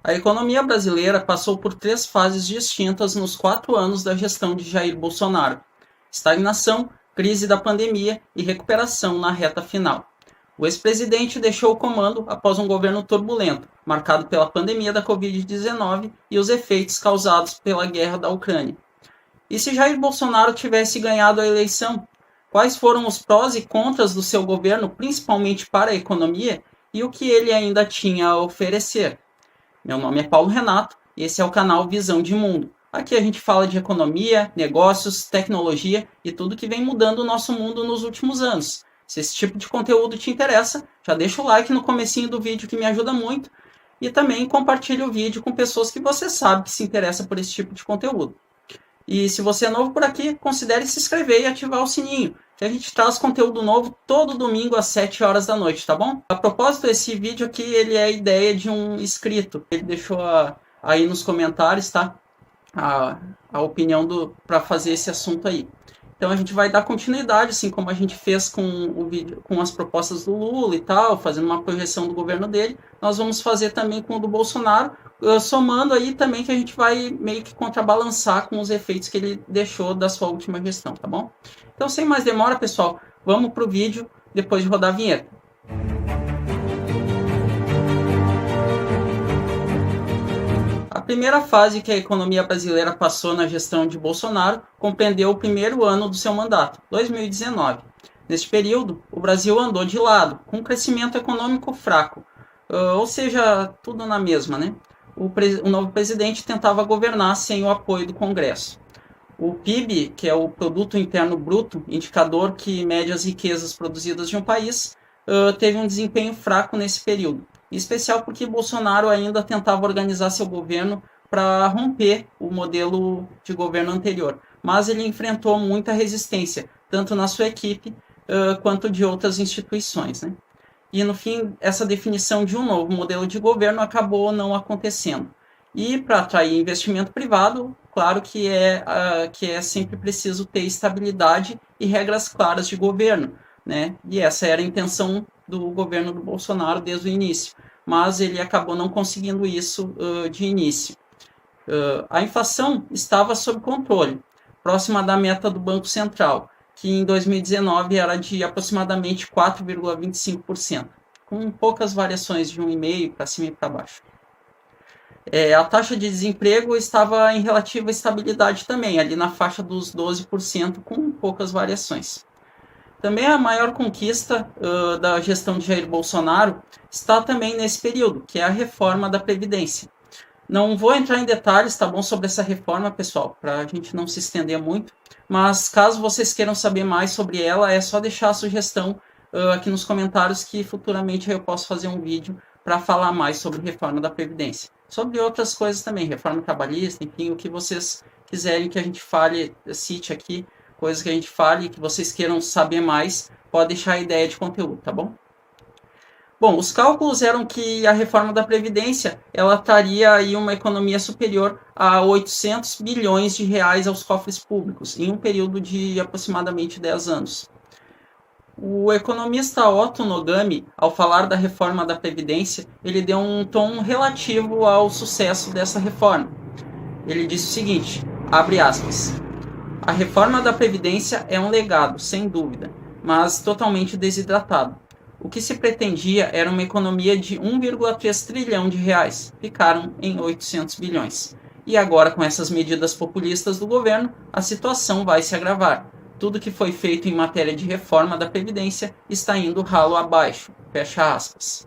A economia brasileira passou por 3 fases distintas nos 4 anos da gestão de Jair Bolsonaro: estagnação, crise da pandemia e recuperação na reta final. O ex-presidente deixou o comando após um governo turbulento, marcado pela pandemia da Covid-19 e os efeitos causados pela guerra da Ucrânia. E se Jair Bolsonaro tivesse ganhado a eleição? Quais foram os prós e contras do seu governo, principalmente para a economia, e o que ele ainda tinha a oferecer? Meu nome é Paulo Renato e esse é o canal Visão de Mundo. Aqui a gente fala de economia, negócios, tecnologia e tudo que vem mudando o nosso mundo nos últimos anos. Se esse tipo de conteúdo te interessa, já deixa o like no comecinho do vídeo que me ajuda muito e também compartilhe o vídeo com pessoas que você sabe que se interessam por esse tipo de conteúdo. E se você é novo por aqui, considere se inscrever e ativar o sininho, que a gente traz conteúdo novo todo domingo às 7 horas da noite, tá bom? A propósito, esse vídeo aqui, ele é a ideia de um inscrito. Ele deixou aí nos comentários, tá? A opinião para fazer esse assunto aí. Então a gente vai dar continuidade, assim como a gente fez com o vídeo, com as propostas do Lula e tal, fazendo uma projeção do governo dele. Nós vamos fazer também com o do Bolsonaro, somando aí também que a gente vai meio que contrabalançar com os efeitos que ele deixou da sua última gestão, tá bom? Então, sem mais demora, pessoal, vamos pro vídeo depois de rodar a vinheta. A primeira fase que a economia brasileira passou na gestão de Bolsonaro compreendeu o primeiro ano do seu mandato, 2019. Neste período, o Brasil andou de lado, com um crescimento econômico fraco, ou seja, tudo na mesma, né? O novo presidente tentava governar sem o apoio do Congresso. O PIB, que é o Produto Interno Bruto, indicador que mede as riquezas produzidas de um país, teve um desempenho fraco nesse período. Em especial porque Bolsonaro ainda tentava organizar seu governo para romper o modelo de governo anterior. Mas ele enfrentou muita resistência, tanto na sua equipe quanto de outras instituições, né? E no fim, essa definição de um novo modelo de governo acabou não acontecendo. E para atrair investimento privado, claro que é sempre preciso ter estabilidade e regras claras de governo, né? E essa era a intenção do governo do Bolsonaro desde o início, mas ele acabou não conseguindo isso de início. A inflação estava sob controle, próxima da meta do Banco Central, que em 2019 era de aproximadamente 4,25%, com poucas variações de 1,5% para cima e para baixo. A taxa de desemprego estava em relativa estabilidade também, ali na faixa dos 12%, com poucas variações. Também a maior conquista da gestão de Jair Bolsonaro está também nesse período, que é a reforma da Previdência. Não vou entrar em detalhes, tá bom, sobre essa reforma, pessoal, para a gente não se estender muito, mas caso vocês queiram saber mais sobre ela, é só deixar a sugestão aqui nos comentários que futuramente eu posso fazer um vídeo para falar mais sobre reforma da Previdência. Sobre outras coisas também, reforma trabalhista, enfim, o que vocês quiserem que a gente fale, cite aqui, coisas que a gente fale, que vocês queiram saber mais, pode deixar a ideia de conteúdo, tá bom? Bom, os cálculos eram que a reforma da Previdência, ela traria aí uma economia superior a 800 bilhões de reais aos cofres públicos, em um período de aproximadamente 10 anos. O economista Otto Nogami, ao falar da reforma da Previdência, ele deu um tom relativo ao sucesso dessa reforma. Ele disse o seguinte, abre aspas, a reforma da Previdência é um legado, sem dúvida, mas totalmente desidratado. O que se pretendia era uma economia de 1,3 trilhão de reais, ficaram em 800 bilhões. E agora, com essas medidas populistas do governo, a situação vai se agravar. Tudo que foi feito em matéria de reforma da Previdência está indo ralo abaixo, fecha aspas.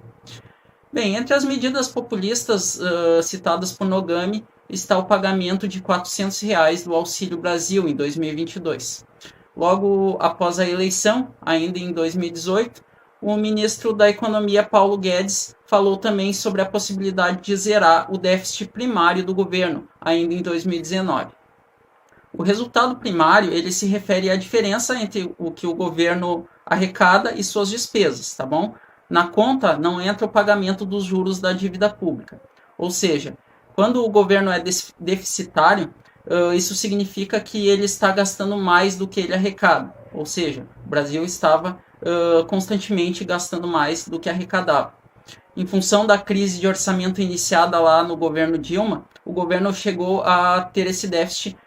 Bem, entre as medidas populistas citadas por Nogami, está o pagamento de R$ 400 reais do Auxílio Brasil em 2022. Logo após a eleição, ainda em 2018, o ministro da Economia, Paulo Guedes, falou também sobre a possibilidade de zerar o déficit primário do governo, ainda em 2019. O resultado primário, ele se refere à diferença entre o que o governo arrecada e suas despesas, tá bom? Na conta não entra o pagamento dos juros da dívida pública. Ou seja, quando o governo é deficitário, isso significa que ele está gastando mais do que ele arrecada. Ou seja, o Brasil estava constantemente gastando mais do que arrecadava. Em função da crise de orçamento iniciada lá no governo Dilma, o governo chegou a ter esse déficit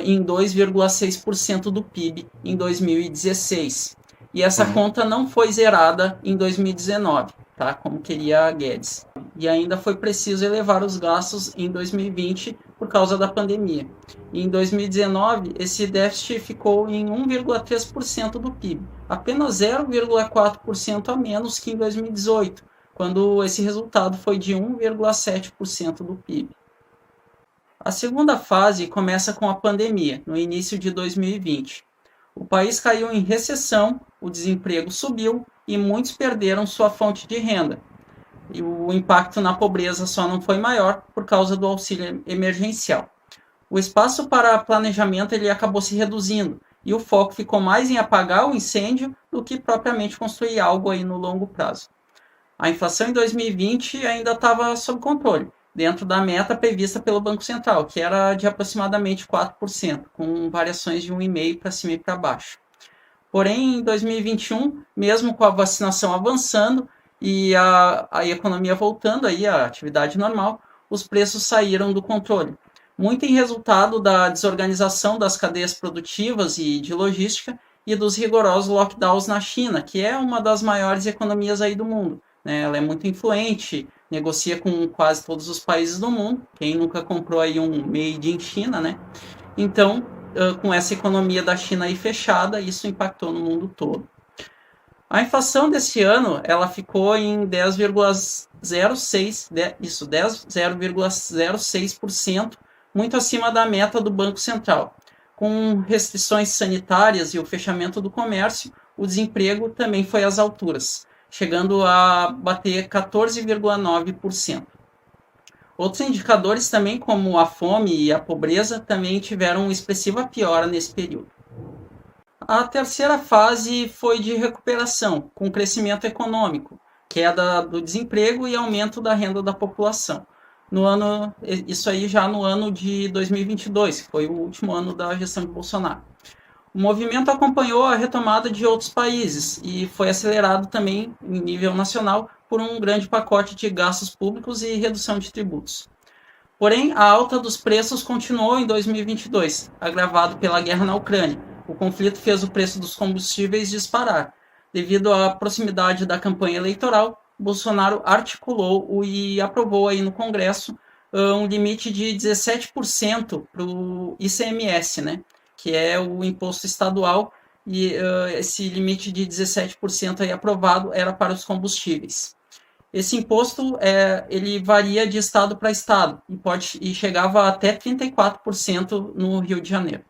em 2,6% do PIB em 2016. E essa conta não foi zerada em 2019, tá? Como queria a Guedes. E ainda foi preciso elevar os gastos em 2020 por causa da pandemia. E em 2019, esse déficit ficou em 1,3% do PIB, apenas 0,4% a menos que em 2018, quando esse resultado foi de 1,7% do PIB. A segunda fase começa com a pandemia, no início de 2020. O país caiu em recessão, o desemprego subiu e muitos perderam sua fonte de renda. E o impacto na pobreza só não foi maior por causa do auxílio emergencial. O espaço para planejamento ele acabou se reduzindo e o foco ficou mais em apagar o incêndio do que propriamente construir algo aí no longo prazo. A inflação em 2020 ainda estava sob controle, dentro da meta prevista pelo Banco Central, que era de aproximadamente 4%, com variações de 1,5% para cima e para baixo. Porém, em 2021, mesmo com a vacinação avançando e a economia voltando aí à atividade normal, os preços saíram do controle. Muito em resultado da desorganização das cadeias produtivas e de logística e dos rigorosos lockdowns na China, que é uma das maiores economias aí do mundo. Ela é muito influente, negocia com quase todos os países do mundo. Quem nunca comprou aí um made in China, né? Então, com essa economia da China aí fechada, isso impactou no mundo todo. A inflação desse ano, ela ficou em 10,06%, muito acima da meta do Banco Central. Com restrições sanitárias e o fechamento do comércio, o desemprego também foi às alturas, chegando a bater 14,9%. Outros indicadores também, como a fome e a pobreza, também tiveram expressiva piora nesse período. A terceira fase foi de recuperação, com crescimento econômico, queda do desemprego e aumento da renda da população. Isso aí já no ano de 2022, que foi o último ano da gestão de Bolsonaro. O movimento acompanhou a retomada de outros países e foi acelerado também em nível nacional por um grande pacote de gastos públicos e redução de tributos. Porém, a alta dos preços continuou em 2022, agravado pela guerra na Ucrânia. O conflito fez o preço dos combustíveis disparar. Devido à proximidade da campanha eleitoral, Bolsonaro articulou e aprovou aí no Congresso um limite de 17% para o ICMS, né? Que é o imposto estadual, e esse limite de 17% aí aprovado era para os combustíveis. Esse imposto ele varia de estado para estado e chegava até 34% no Rio de Janeiro.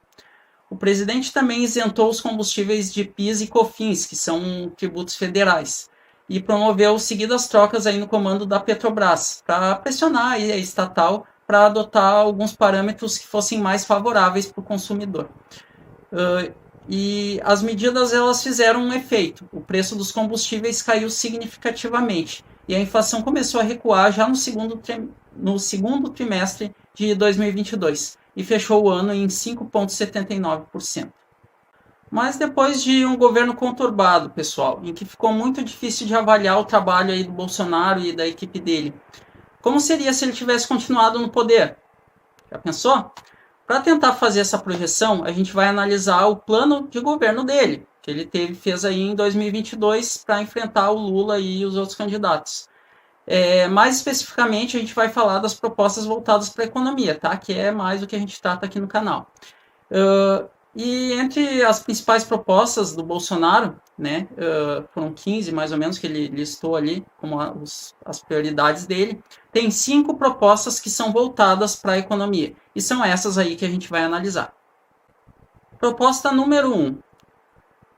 O presidente também isentou os combustíveis de PIS e COFINS, que são tributos federais, e promoveu seguidas trocas aí no comando da Petrobras, para pressionar aí a estatal para adotar alguns parâmetros que fossem mais favoráveis para o consumidor. E as medidas elas fizeram um efeito. O preço dos combustíveis caiu significativamente e a inflação começou a recuar já no segundo trimestre de 2022 e fechou o ano em 5,79%. Mas depois de um governo conturbado, pessoal, em que ficou muito difícil de avaliar o trabalho aí do Bolsonaro e da equipe dele, como seria se ele tivesse continuado no poder? Já pensou? Para tentar fazer essa projeção, a gente vai analisar o plano de governo dele, que ele fez aí em 2022 para enfrentar o Lula e os outros candidatos. Mais especificamente, a gente vai falar das propostas voltadas para a economia, tá? Que é mais o que a gente trata aqui no canal. E entre as principais propostas do Bolsonaro, né, foram 15 mais ou menos que ele listou ali como as prioridades dele, tem 5 propostas que são voltadas para a economia, e são essas aí que a gente vai analisar. Proposta número 1,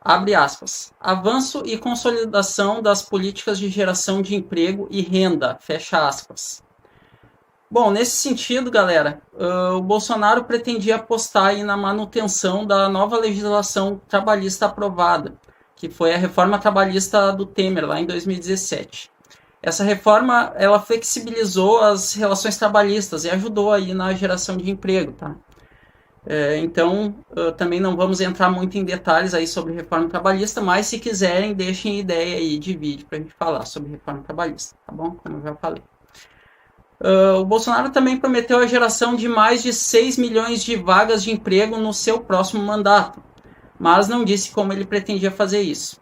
abre aspas, avanço e consolidação das políticas de geração de emprego e renda, fecha aspas. Bom, nesse sentido, galera, o Bolsonaro pretendia apostar aí na manutenção da nova legislação trabalhista aprovada, que foi a reforma trabalhista do Temer, lá em 2017. Essa reforma, ela flexibilizou as relações trabalhistas e ajudou aí na geração de emprego, tá? Então, também não vamos entrar muito em detalhes aí sobre reforma trabalhista, mas se quiserem, deixem ideia aí de vídeo para a gente falar sobre reforma trabalhista, tá bom? Como eu já falei. O Bolsonaro também prometeu a geração de mais de 6 milhões de vagas de emprego no seu próximo mandato, mas não disse como ele pretendia fazer isso.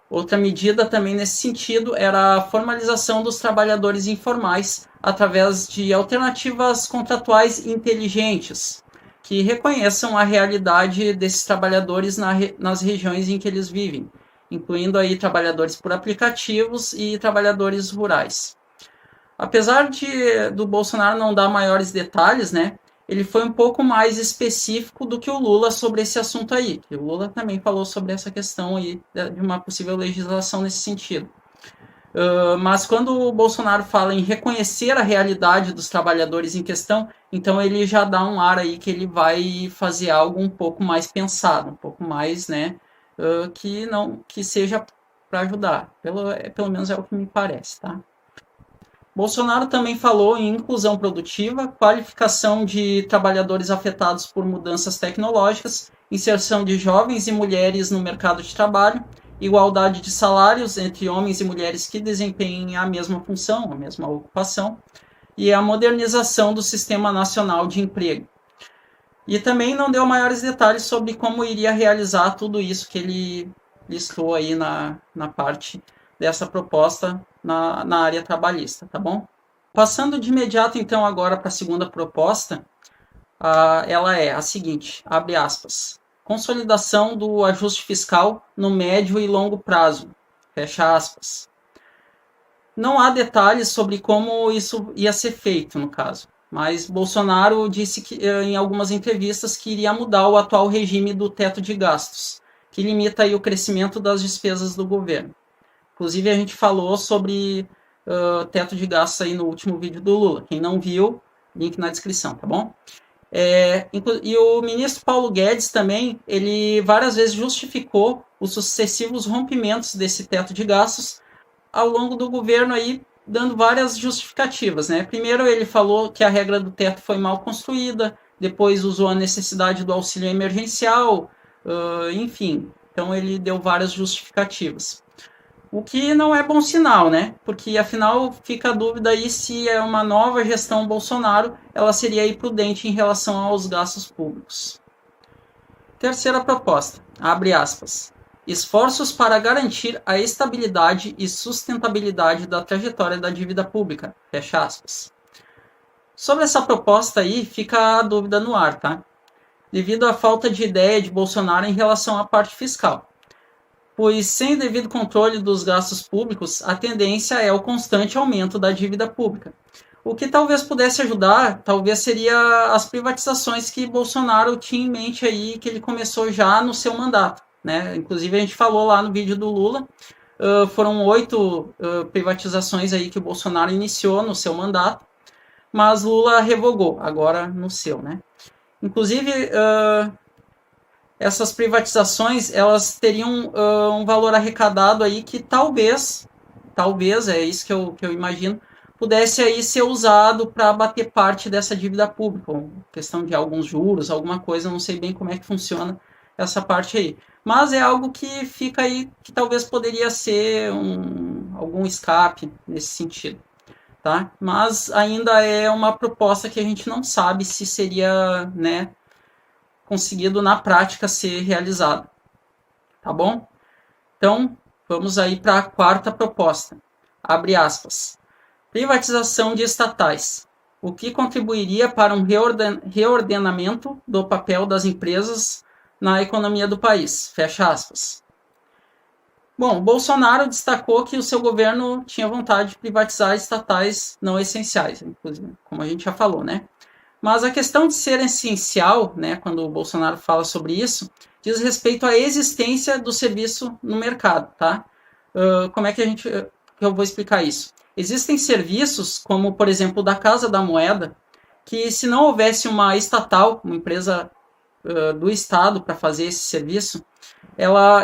Outra medida também nesse sentido era a formalização dos trabalhadores informais através de alternativas contratuais inteligentes, que reconheçam a realidade desses trabalhadores nas regiões em que eles vivem, incluindo aí trabalhadores por aplicativos e trabalhadores rurais. Apesar do Bolsonaro não dar maiores detalhes, né, ele foi um pouco mais específico do que o Lula sobre esse assunto aí. O Lula também falou sobre essa questão aí de uma possível legislação nesse sentido. Mas quando o Bolsonaro fala em reconhecer a realidade dos trabalhadores em questão, então ele já dá um ar aí que ele vai fazer algo um pouco mais pensado, um pouco mais, né, que seja para ajudar. Pelo menos é o que me parece, tá? Bolsonaro também falou em inclusão produtiva, qualificação de trabalhadores afetados por mudanças tecnológicas, inserção de jovens e mulheres no mercado de trabalho, igualdade de salários entre homens e mulheres que desempenhem a mesma função, a mesma ocupação, e a modernização do Sistema Nacional de Emprego. E também não deu maiores detalhes sobre como iria realizar tudo isso que ele listou aí na parte dessa proposta na área trabalhista, tá bom? Passando de imediato, então, agora para a segunda proposta, ela é a seguinte, abre aspas, consolidação do ajuste fiscal no médio e longo prazo, fecha aspas. Não há detalhes sobre como isso ia ser feito, no caso, mas Bolsonaro disse que, em algumas entrevistas que iria mudar o atual regime do teto de gastos, que limita aí o crescimento das despesas do governo. Inclusive, a gente falou sobre teto de gastos aí no último vídeo do Lula. Quem não viu, link na descrição, tá bom? E o ministro Paulo Guedes também, ele várias vezes justificou os sucessivos rompimentos desse teto de gastos ao longo do governo aí, dando várias justificativas, né? Primeiro, ele falou que a regra do teto foi mal construída, depois usou a necessidade do auxílio emergencial, enfim. Então, ele deu várias justificativas. O que não é bom sinal, né? Porque afinal fica a dúvida aí se é uma nova gestão Bolsonaro, ela seria aí prudente em relação aos gastos públicos. Terceira proposta, abre aspas. Esforços para garantir a estabilidade e sustentabilidade da trajetória da dívida pública, fecha aspas. Sobre essa proposta aí, fica a dúvida no ar, tá? Devido à falta de ideia de Bolsonaro em relação à parte fiscal. Pois sem o devido controle dos gastos públicos, a tendência é o constante aumento da dívida pública. O que talvez pudesse ajudar, talvez seria as privatizações que Bolsonaro tinha em mente aí, que ele começou já no seu mandato, né? Inclusive a gente falou lá no vídeo do Lula, foram 8 privatizações aí que o Bolsonaro iniciou no seu mandato, mas Lula revogou, agora no seu, né? Inclusive, essas privatizações, elas teriam um valor arrecadado aí que talvez, é isso que eu imagino, pudesse aí ser usado para bater parte dessa dívida pública, questão de alguns juros, alguma coisa, não sei bem como é que funciona essa parte aí. Mas é algo que fica aí, que talvez poderia ser algum escape nesse sentido. Tá? Mas ainda é uma proposta que a gente não sabe se seria, né, conseguido na prática ser realizado. Tá bom? Então, vamos aí para a quarta proposta. Abre aspas. Privatização de estatais. O que contribuiria para um reordenamento do papel das empresas na economia do país. Fecha aspas. Bom, Bolsonaro destacou que o seu governo tinha vontade de privatizar estatais não essenciais, inclusive, como a gente já falou, né? Mas a questão de ser essencial, né, quando o Bolsonaro fala sobre isso, diz respeito à existência do serviço no mercado, tá? Como é que eu vou explicar isso? Existem serviços, como, por exemplo, da Casa da Moeda, que se não houvesse uma estatal, uma empresa do Estado para fazer esse serviço,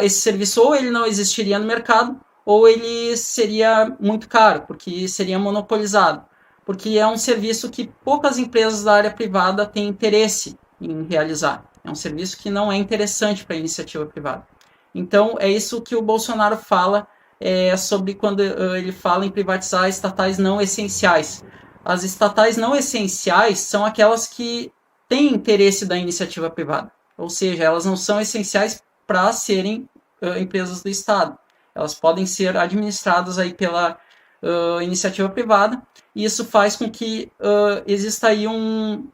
esse serviço ou ele não existiria no mercado, ou ele seria muito caro, porque seria monopolizado. Porque é um serviço que poucas empresas da área privada têm interesse em realizar. É um serviço que não é interessante para a iniciativa privada. Então, é isso que o Bolsonaro fala sobre quando ele fala em privatizar estatais não essenciais. As estatais não essenciais são aquelas que têm interesse da iniciativa privada, ou seja, elas não são essenciais para serem empresas do Estado. Elas podem ser administradas aí pela iniciativa privada, e isso faz com que exista aí um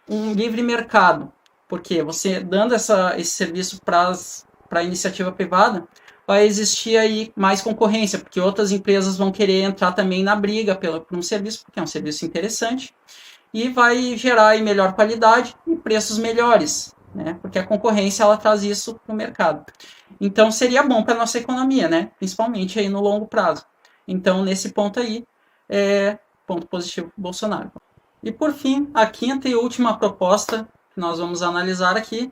livre mercado, porque você dando esse serviço para a iniciativa privada, vai existir aí mais concorrência, porque outras empresas vão querer entrar também na briga por um serviço, porque é um serviço interessante, e vai gerar aí melhor qualidade e preços melhores, né? Porque a concorrência ela traz isso no mercado. Então seria bom para a nossa economia, né? Principalmente aí no longo prazo. Então nesse ponto aí ponto positivo para o Bolsonaro. E por fim, a quinta e última proposta que nós vamos analisar aqui,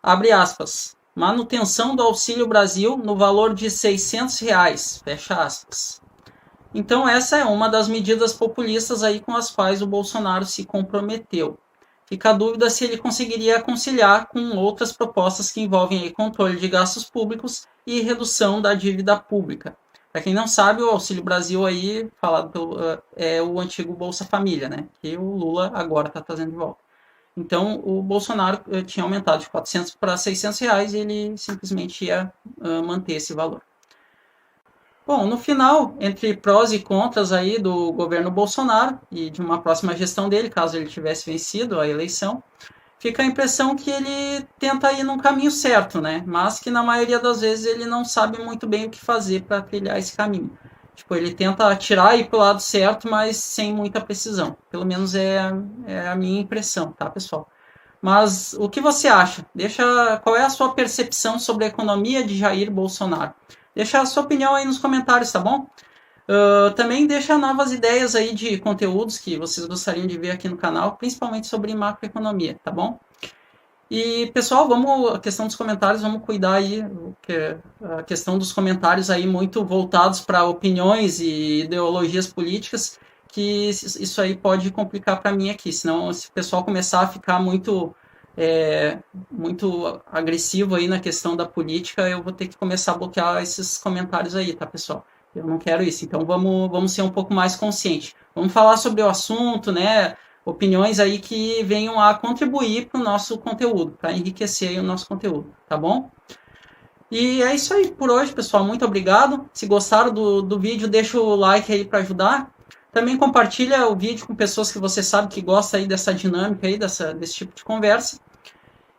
abre aspas, manutenção do Auxílio Brasil no valor de R$600, fecha aspas. Então essa é uma das medidas populistas aí com as quais o Bolsonaro se comprometeu. Fica a dúvida se ele conseguiria conciliar com outras propostas que envolvem aí controle de gastos públicos e redução da dívida pública. Para quem não sabe, o Auxílio Brasil aí, falado é o antigo Bolsa Família, né? Que o Lula agora está trazendo de volta. Então, o Bolsonaro tinha aumentado de 400 para R$600 e ele simplesmente ia manter esse valor. Bom, no final, entre prós e contras aí do governo Bolsonaro e de uma próxima gestão dele, caso ele tivesse vencido a eleição, fica a impressão que ele tenta ir num caminho certo, né? Mas que na maioria das vezes ele não sabe muito bem o que fazer para trilhar esse caminho. Tipo, ele tenta atirar e ir pro lado certo, mas sem muita precisão. Pelo menos é a minha impressão, tá, pessoal? Mas o que você acha? Qual é a sua percepção sobre a economia de Jair Bolsonaro? Deixa a sua opinião aí nos comentários, tá bom? Também deixa novas ideias aí de conteúdos que vocês gostariam de ver aqui no canal, principalmente sobre macroeconomia, tá bom? E, pessoal, a questão dos comentários, vamos cuidar aí, a questão dos comentários aí muito voltados para opiniões e ideologias políticas, que isso aí pode complicar para mim aqui, senão se o pessoal começar a ficar muito agressivo aí na questão da política, eu vou ter que começar a bloquear esses comentários aí, tá, pessoal? Eu não quero isso, então vamos ser um pouco mais conscientes. Vamos falar sobre o assunto, né? Opiniões aí que venham a contribuir para o nosso conteúdo, para enriquecer aí o nosso conteúdo, tá bom? E é isso aí por hoje, pessoal. Muito obrigado. Se gostaram do vídeo, deixa o like aí para ajudar. Também compartilha o vídeo com pessoas que você sabe que gostam aí dessa dinâmica aí, desse tipo de conversa.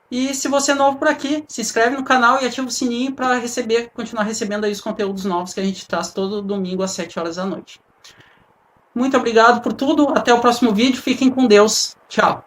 E se você é novo por aqui, se inscreve no canal e ativa o sininho para continuar recebendo aí os conteúdos novos que a gente traz todo domingo às 7 horas da noite. Muito obrigado por tudo. Até o próximo vídeo. Fiquem com Deus. Tchau.